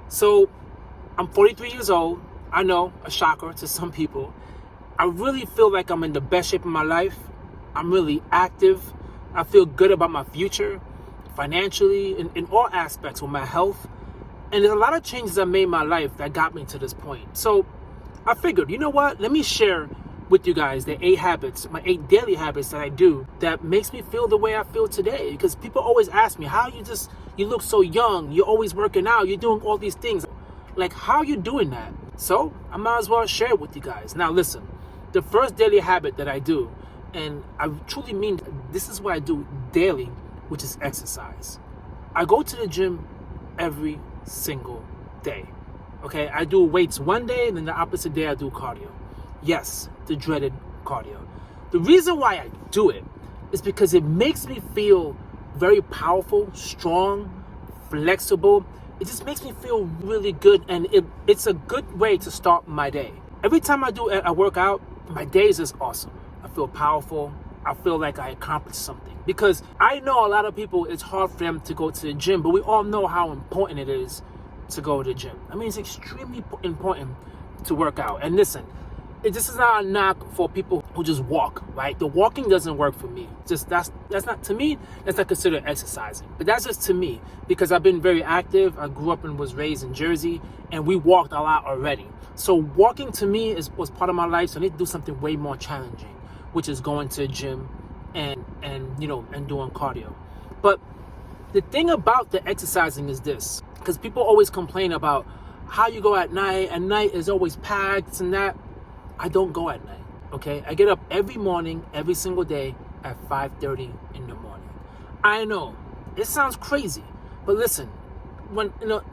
So I'm 43 years old. I know, a shocker to some people. I really feel like I'm in the best shape of my life. I'm really active. I feel good about my future, financially, in all aspects with my health. And there's a lot of changes I made in my life that got me to this point. So I figured, you know what? Let me share with you guys the 8 habits, my 8 daily habits that I do that makes me feel the way I feel today. Because people always ask me, how you look so young, you're always working out, you're doing all these things. Like, how are you doing that? So I might as well share it with you guys. Now listen, the first daily habit that I do, and I truly mean this is what I do daily, which is exercise. I go to the gym every single day. Okay, I do weights one day, and then the opposite day I do cardio. Yes, the dreaded cardio. The reason why I do it is because it makes me feel very powerful, strong, flexible. It just makes me feel really good, and it's a good way to start my day. Every time I work out, my day is just awesome. I feel powerful. I feel like I accomplished something. Because I know a lot of people, it's hard for them to go to the gym, but we all know how important it is to go to the gym. I mean, it's extremely important to work out. And listen, this is not a knock for people who just walk, right? The walking doesn't work for me. Just that's not, to me, that's not considered exercising. But that's just to me, because I've been very active. I grew up and was raised in Jersey, and we walked a lot already. So walking to me was part of my life. So I need to do something way more challenging, which is going to the gym and doing cardio. But the thing about the exercising is this, because people always complain about how you go at night. At night is always packed and that. I don't go at night, okay? I get up every morning, every single day at 5:30 in the morning. I know, it sounds crazy, but listen,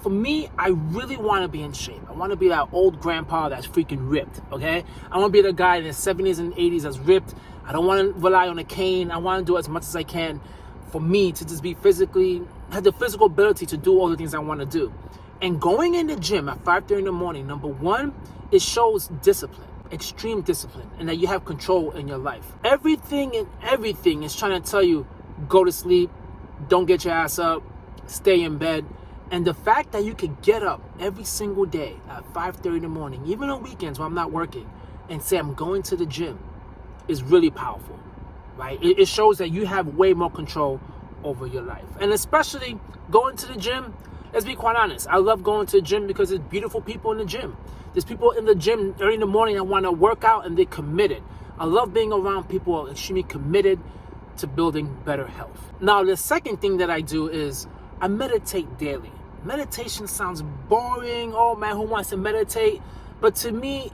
for me, I really want to be in shape. I want to be that old grandpa that's freaking ripped, okay? I want to be the guy in his 70s and 80s that's ripped. I don't want to rely on a cane. I want to do as much as I can for me to just be have the physical ability to do all the things I want to do. And going in the gym at 5:30 in the morning, number one, it shows discipline. Extreme discipline, and that you have control in your life. Everything is trying to tell you, go to sleep, don't get your ass up, stay in bed. And the fact that you could get up every single day at 5:30 in the morning, even on weekends when I'm not working, and say I'm going to the gym is really powerful, right? It shows that you have way more control over your life. And especially going to the gym, let's be quite honest, I love going to the gym because there's beautiful people in the gym. There's people in the gym early in the morning that want to work out, and they're committed. I love being around people who are extremely committed to building better health. Now, the second thing that I do is I meditate daily. Meditation sounds boring. Oh man, who wants to meditate? But to me,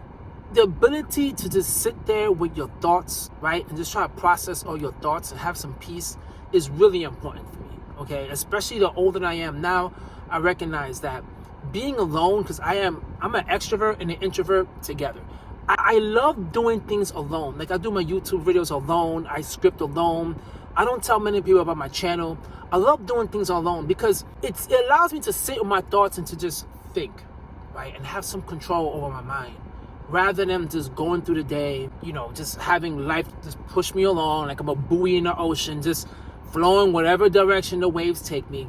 the ability to just sit there with your thoughts, right, and just try to process all your thoughts and have some peace is really important for me, okay? Especially the older I am now, I recognize that being alone, because I'm an extrovert and an introvert together. I love doing things alone. Like I do my YouTube videos alone. I script alone. I don't tell many people about my channel. I love doing things alone because it allows me to sit with my thoughts and to just think, right? And have some control over my mind. Rather than just going through the day, just having life just push me along like I'm a buoy in the ocean, just flowing whatever direction the waves take me.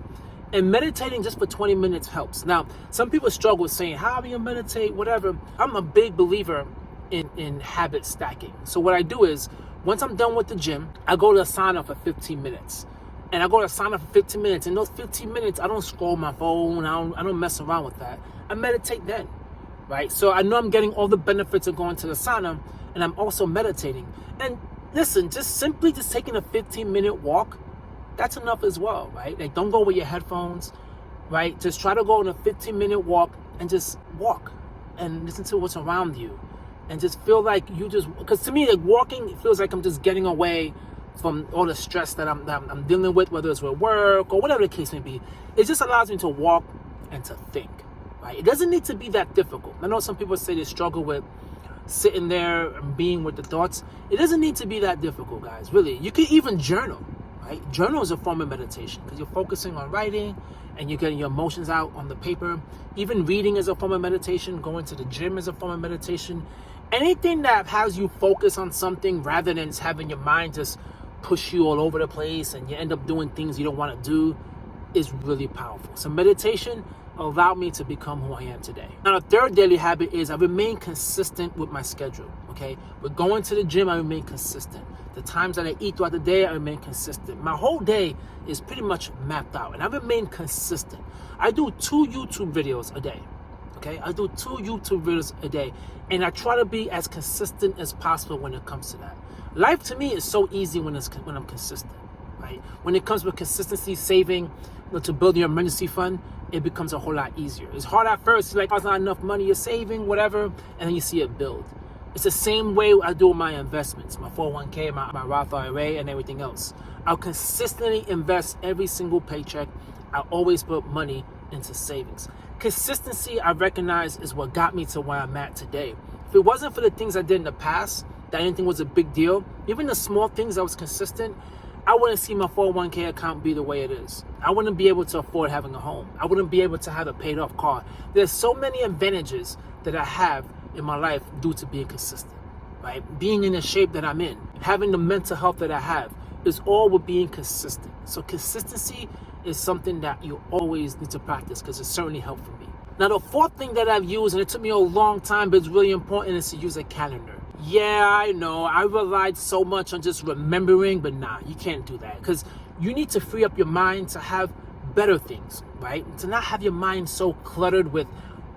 And meditating just for 20 minutes helps. Now, some people struggle with saying, how do you meditate, whatever. I'm a big believer in habit stacking. So what I do is, once I'm done with the gym, I go to a sauna for 15 minutes. And I go to a sauna for 15 minutes. In those 15 minutes, I don't scroll my phone. I don't mess around with that. I meditate then, right? So I know I'm getting all the benefits of going to the sauna, and I'm also meditating. And listen, just taking a 15-minute walk, that's enough as well, right? Like, don't go with your headphones, right? Just try to go on a 15-minute walk and just walk and listen to what's around you and just feel like because to me, like, walking, it feels like I'm just getting away from all the stress that I'm dealing with, whether it's with work or whatever the case may be. It just allows me to walk and to think, right? It doesn't need to be that difficult. I know some people say they struggle with sitting there and being with the thoughts. It doesn't need to be that difficult, guys, really. You can even journal. Right? Journal is a form of meditation because you're focusing on writing and you're getting your emotions out on the paper. Even reading is a form of meditation. Going to the gym is a form of meditation. Anything that has you focus on something rather than just having your mind just push you all over the place and you end up doing things you don't want to do is really powerful. So meditation allowed me to become who I am today. Now, the third daily habit is I remain consistent with my schedule, okay? With going to the gym, I remain consistent. The times that I eat throughout the day, I remain consistent. My whole day is pretty much mapped out, and I remain consistent. I do 2 YouTube videos a day, okay? I do 2 YouTube videos a day, and I try to be as consistent as possible when it comes to that. Life to me is so easy when I'm consistent, right? When it comes with consistency, saving, to build your emergency fund, it becomes a whole lot easier. It's hard at first. You're like, there's not enough money you're saving, whatever, and then you see it build. It's the same way I do with my investments, my 401k, my Roth IRA, and everything else. I'll consistently invest every single paycheck. I always put money into savings. Consistency, I recognize, is what got me to where I'm at today. If it wasn't for the things I did in the past, that anything was a big deal, even the small things I was consistent, I wouldn't see my 401k account be the way it is. I wouldn't be able to afford having a home. I wouldn't be able to have a paid off car. There's so many advantages that I have in my life due to being consistent, right? Being in the shape that I'm in, having the mental health that I have is all with being consistent. So consistency is something that you always need to practice because it certainly helped for me. Now, the fourth thing that I've used, and it took me a long time, but it's really important, is to use a calendar. Yeah, I know, I relied so much on just remembering, but nah, you can't do that because you need to free up your mind to have better things, right? To not have your mind so cluttered with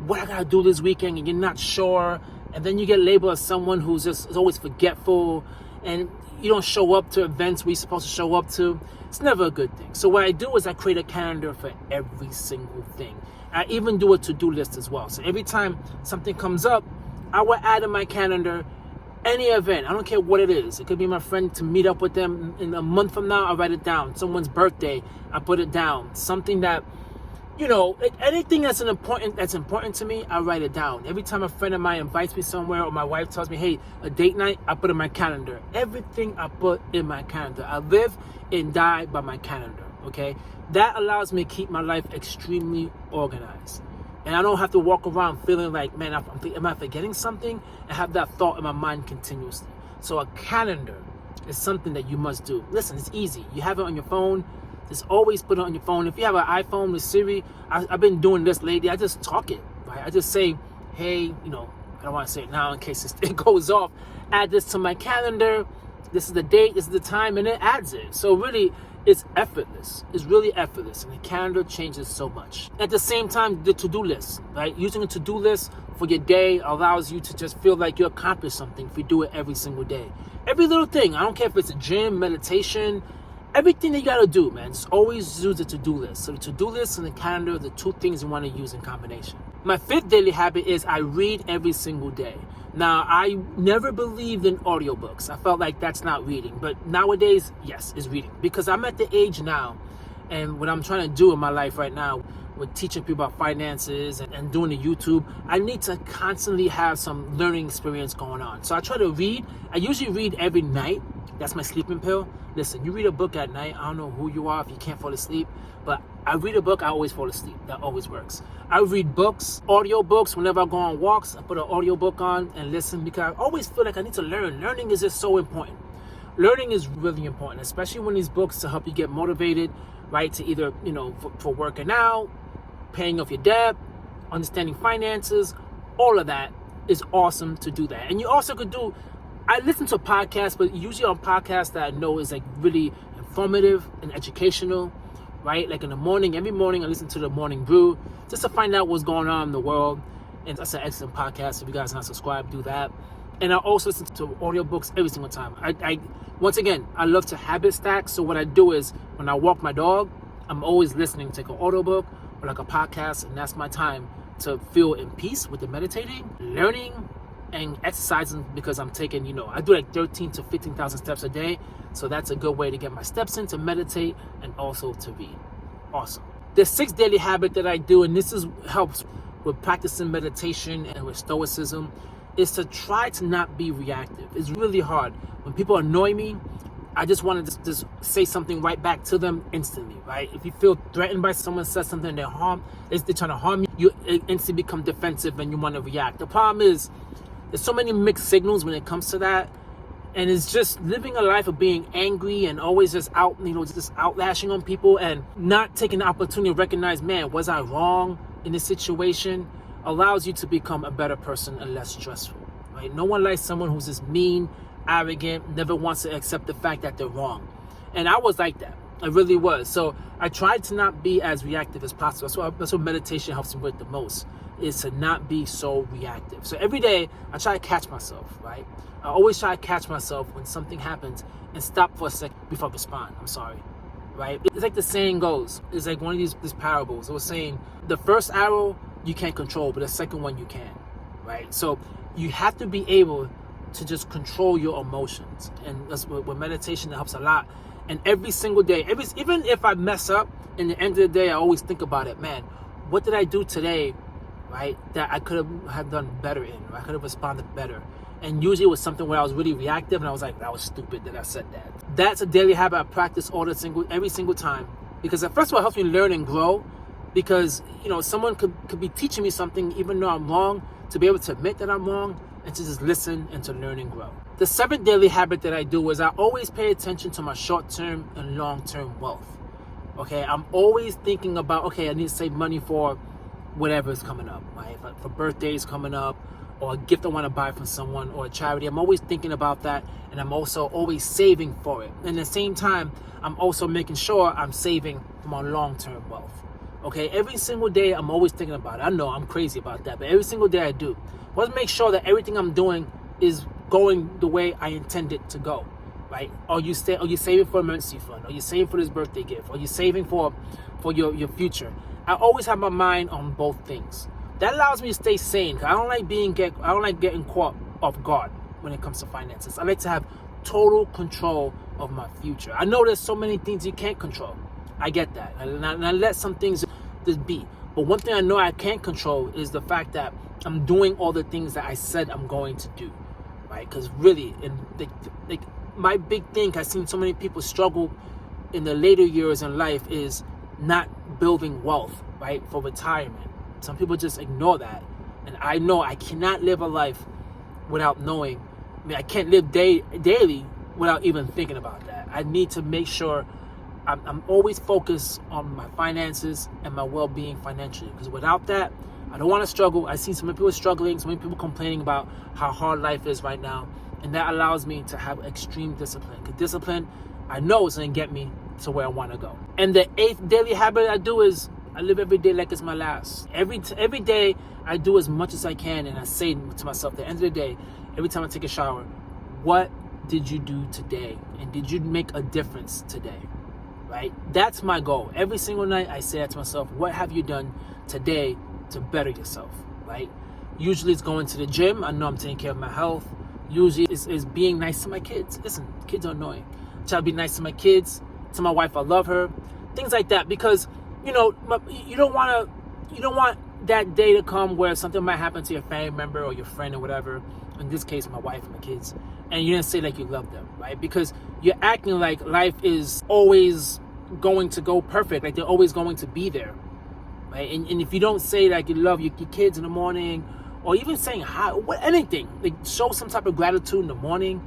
what I gotta do this weekend and you're not sure, and then you get labeled as someone who's just is always forgetful and you don't show up to events where you're supposed to show up to. It's never a good thing. So what I do is I create a calendar for every single thing. I even do a to-do list as well. So every time something comes up, I will add in my calendar any event. I don't care what it is. It could be my friend to meet up with them in a month from now, I write it down. Someone's birthday, I put it down. Something that, anything that's important to me, I write it down. Every time a friend of mine invites me somewhere or my wife tells me, hey, a date night, I put in my calendar. Everything I put in my calendar. I live and die by my calendar, okay? That allows me to keep my life extremely organized. And I don't have to walk around feeling like, man, am I forgetting something? And have that thought in my mind continuously. So a calendar is something that you must do. Listen, it's easy. You have it on your phone. Just always put it on your phone. If you have an iPhone with Siri, I've been doing this lately. I just talk it, right? I just say, hey, I don't want to say it now in case it goes off. Add this to my calendar. This is the date, this is the time, and it adds it. So really, it's effortless. It's really effortless, and the calendar changes so much. At the same time, the to-do list, right? Using a to-do list for your day allows you to just feel like you accomplished something if you do it every single day. Every little thing. I don't care if it's a gym, meditation, everything that you gotta do, man. Just always use a to-do list. So the to-do list and the calendar are the 2 things you want to use in combination. My 5th daily habit is I read every single day. Now, I never believed in audiobooks. I felt like that's not reading. But nowadays, yes, it's reading. Because I'm at the age now, and what I'm trying to do in my life right now, with teaching people about finances and doing the YouTube, I need to constantly have some learning experience going on. So I try to read. I usually read every night. That's my sleeping pill. Listen, you read a book at night. I don't know who you are if you can't fall asleep, but I read a book, I always fall asleep. That always works. I read books, audio books. Whenever I go on walks, I put an audio book on and listen because I always feel like I need to learn. Learning is just so important. Learning is really important, especially when these books to help you get motivated, right? To either, for working out, paying off your debt, understanding finances, all of that is awesome to do that. And you also could do, I listen to podcasts, but usually on podcasts that I know is like really informative and educational, right? Like in the morning, every morning I listen to the Morning Brew just to find out what's going on in the world. And that's an excellent podcast. If you guys are not subscribed, do that. And I also listen to audiobooks every single time. I once again, I love to habit stack. So what I do is when I walk my dog, I'm always listening to like an audiobook or like a podcast, and that's my time to feel in peace with the meditating, learning, and exercising because I'm taking, I do like 13 to 15,000 steps a day. So that's a good way to get my steps in, to meditate, and also to read. Awesome. The 6th daily habit that I do, and this helps with practicing meditation and with stoicism, is to try to not be reactive. It's really hard. When people annoy me, I just want to just say something right back to them instantly, right? If you feel threatened by someone, says something, they're trying to harm you, you instantly become defensive and you want to react. The problem is, there's so many mixed signals when it comes to that. And it's just living a life of being angry and always just out, just outlashing on people and not taking the opportunity to recognize, man, was I wrong? in a situation allows you to become a better person and less stressful, right? No one likes someone who's just mean, arrogant, never wants to accept the fact that they're wrong. And I was like that. I really was. So I tried to not be as reactive as possible. That's what meditation helps me with the most, is to not be so reactive. So every day I try to catch myself, right? I always try to catch myself when something happens and stop for a second before I respond. I'm sorry, right? It's like the saying goes. It's like one of these parables. It was saying the first arrow you can't control, but the second one you can, right? So you have to be able to just control your emotions. And that's with meditation, that helps a lot. And every single day, even if I mess up, in the end of the day, I always think about it. Man, what did I do today, right, that I could have done better in, or I could have responded better? And usually it was something where I was really reactive, and I was like, that was stupid that I said that. That's a daily habit I practice every single time, because first of all, it helps me learn and grow. Because someone could be teaching me something, even though I'm wrong, to be able to admit that I'm wrong and to just listen and to learn and grow. The seventh daily habit that I do is I always pay attention to my short-term and long-term wealth. Okay, I'm always thinking about, okay, I need to save money for whatever is coming up, right? Like for birthdays coming up, or a gift I want to buy from someone, or a charity. I'm always thinking about that, and I'm also always saving for it. And at the same time, I'm also making sure I'm saving for my long-term wealth. Okay, every single day I'm always thinking about it. I know I'm crazy about that, but every single day I do. I want to make sure that everything I'm doing is going the way I intend it to go, right? Are you saving for an emergency fund? Are you saving for this birthday gift? Are you saving for your future? I always have my mind on both things. That allows me to stay sane. I don't like getting caught off guard when it comes to finances. I like to have total control of my future. I know there's so many things you can't control. I get that, and I let some things just be. But one thing I know I can't control is the fact that I'm doing all the things that I said I'm going to do, right? Because really, my big thing, I've seen so many people struggle in the later years in life, is not building wealth, right, for retirement. Some people just ignore that, and I know I cannot live a life without knowing. I can't live daily without even thinking about that. I need to make sure I'm always focused on my finances and my well-being financially, because without that, I don't want to struggle. I see so many people struggling, so many people complaining about how hard life is right now, and that allows me to have extreme discipline. Because discipline, I know, is going to get me to where I want to go. And the eighth daily habit I do is I live every day like it's my last. Every day I do as much as I can, and I say to myself at the end of the day, every time I take a shower, what did you do today? And did you make a difference today? Right? That's my goal. Every single night I say that to myself, what have you done today to better yourself, right? Usually it's going to the gym. I know I'm taking care of my health. Usually it's being nice to my kids. Listen, kids are annoying. Try to be nice to my kids, to my wife, I love her. Things like that, because you don't want that day to come where something might happen to your family member or your friend or whatever. In this case, my wife and my kids. And you didn't say like you love them, right? Because you're acting like life is always going to go perfect, like they're always going to be there, right? And if you don't say like you love your kids in the morning, or even saying hi, anything, like show some type of gratitude in the morning,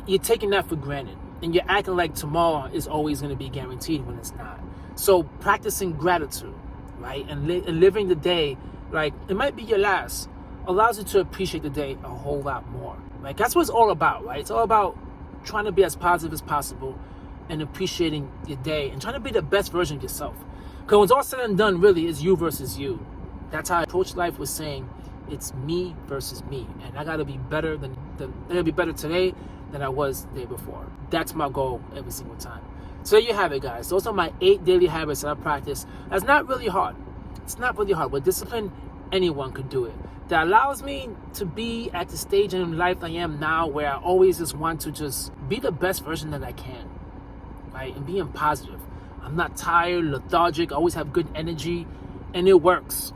you're taking that for granted. And you're acting like tomorrow is always going to be guaranteed when it's not. So practicing gratitude, right? And living the day like it might be your last allows you to appreciate the day a whole lot more. Like that's what it's all about, right? It's all about trying to be as positive as possible and appreciating your day and trying to be the best version of yourself. Because when it's all said and done, really, it's you versus you. That's how I approach life, with saying it's me versus me, and I gotta be better today than I was the day before. That's my goal every single time. So there you have it, guys. Those are my 8 daily habits that I practice. That's not really hard. It's not really hard. With discipline, anyone could do it. That allows me to be at the stage in life I am now, where I always just want to just be the best version that I can, right? And being positive. I'm not tired, lethargic. I always have good energy, and it works.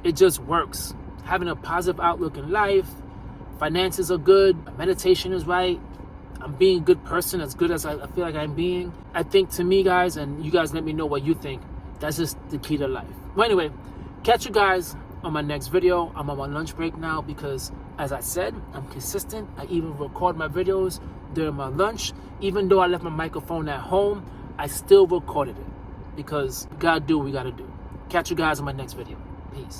It just works. Having a positive outlook in life, finances are good, meditation is right, I'm being a good person, as good as I feel like I'm being. I think, to me, guys, and you guys let me know what you think, that's just the key to life. Well, anyway, catch you guys on my next video. I'm on my lunch break now because, as I said, I'm consistent. I even record my videos during my lunch. Even though I left my microphone at home, I still recorded it because we gotta do what we gotta do. Catch you guys on my next video. Peace.